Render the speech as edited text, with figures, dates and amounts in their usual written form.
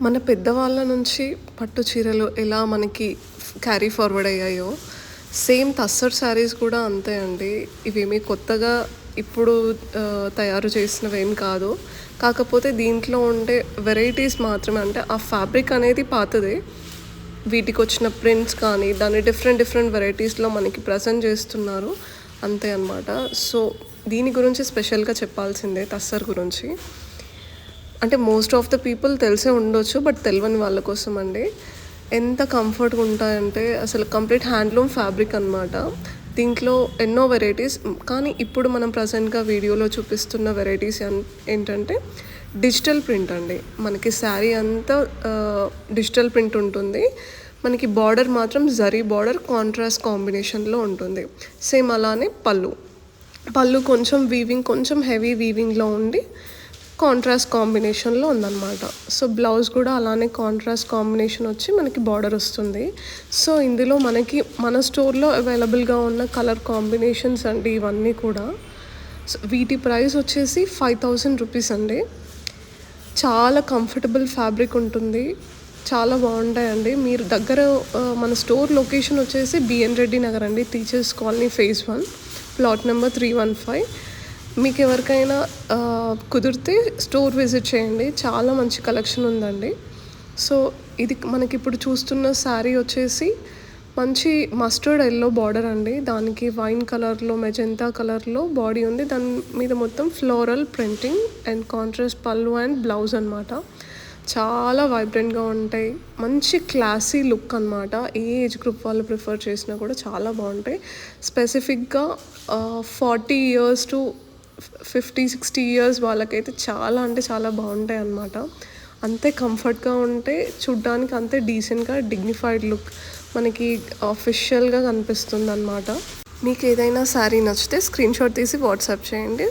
మన పెద్దవాళ్ళ నుంచి పట్టు చీరలు ఎలా మనకి క్యారీ ఫార్వర్డ్ అయ్యాయో సేమ్ తస్సర్ శారీస్ కూడా అంతే అండి. ఇవేమీ కొత్తగా ఇప్పుడు తయారు చేసినవి ఏం కాదు. కాకపోతే దీంట్లో ఉండే వెరైటీస్ మాత్రమే, అంటే ఆ ఫ్యాబ్రిక్ అనేది పాతదే, వీటికి వచ్చిన ప్రింట్స్ కానీ దాన్ని డిఫరెంట్ డిఫరెంట్ వెరైటీస్లో మనకి ప్రజెంట్ చేస్తున్నారు అంతే అన్నమాట. సో దీని గురించి స్పెషల్గా చెప్పాల్సిందే తస్సర్ గురించి. అంటే మోస్ట్ ఆఫ్ ద పీపుల్ తెలిసే ఉండొచ్చు, బట్ తెలియని వాళ్ళ కోసం అండి. ఎంత కంఫర్ట్గా ఉంటాయంటే అసలు కంప్లీట్ హ్యాండ్లూమ్ ఫ్యాబ్రిక్ అనమాట. దీంట్లో ఎన్నో వెరైటీస్, కానీ ఇప్పుడు మనం ప్రజెంట్గా వీడియోలో చూపిస్తున్న వెరైటీస్ ఏంటంటే డిజిటల్ ప్రింట్ అండి. మనకి శారీ అంతా డిజిటల్ ప్రింట్ ఉంటుంది. మనకి బార్డర్ మాత్రం జరీ బార్డర్ కాంట్రాస్ట్ కాంబినేషన్లో ఉంటుంది. సేమ్ అలానే పళ్ళు కొంచెం వీవింగ్, కొంచెం హెవీ వీవింగ్లో ఉండి కాంట్రాస్ట్ కాంబినేషన్లో ఉందన్నమాట. సో బ్లౌజ్ కూడా అలానే కాంట్రాస్ట్ కాంబినేషన్ వచ్చి మనకి బార్డర్ వస్తుంది. సో ఇందులో మనకి మన స్టోర్లో అవైలబుల్గా ఉన్న కలర్ కాంబినేషన్స్ అండి ఇవన్నీ కూడా. సో వీటి ప్రైస్ వచ్చేసి 5000 రూపీస్ అండి. చాలా కంఫర్టబుల్ ఫ్యాబ్రిక్ ఉంటుంది, చాలా బాగుంటాయండి. మీరు దగ్గర మన స్టోర్ లొకేషన్ వచ్చేసి బిఎన్ రెడ్డి నగర్ అండి, teachers colony phase 1 plot number 315. మీకు ఎవరికైనా కుదిరితే స్టోర్ విజిట్ చేయండి, చాలా మంచి కలెక్షన్ ఉందండి. సో ఇది మనకి ఇప్పుడు చూస్తున్న శారీ వచ్చేసి మంచి మస్టర్డ్ ఎల్లో బార్డర్ అండి. దానికి వైన్ కలర్లో మెజెంతా కలర్లో బాడీ ఉంది. దాని మీద మొత్తం ఫ్లోరల్ ప్రింటింగ్ అండ్ కాంట్రాస్ట్ పళ్ళు అండ్ బ్లౌజ్ అనమాట. చాలా వైబ్రెంట్గా ఉంటాయి, మంచి క్లాసీ లుక్ అనమాట. ఏ ఏజ్ గ్రూప్ వాళ్ళు ప్రిఫర్ చేసినా కూడా చాలా బాగుంటాయి. స్పెసిఫిక్గా 40 years to 50-60 years వాళ్ళకైతే చాలా అంటే చాలా బాగుంటాయి అన్నమాట. అంతే కంఫర్ట్గా ఉంటే చూడ్డానికి అంతే డీసెంట్గా డిగ్నిఫైడ్ లుక్ మనకి ఆఫిషియల్గా కనిపిస్తుంది అన్నమాట. మీకు ఏదైనా శారీ నచ్చితే స్క్రీన్ షాట్ తీసి వాట్సాప్ చేయండి.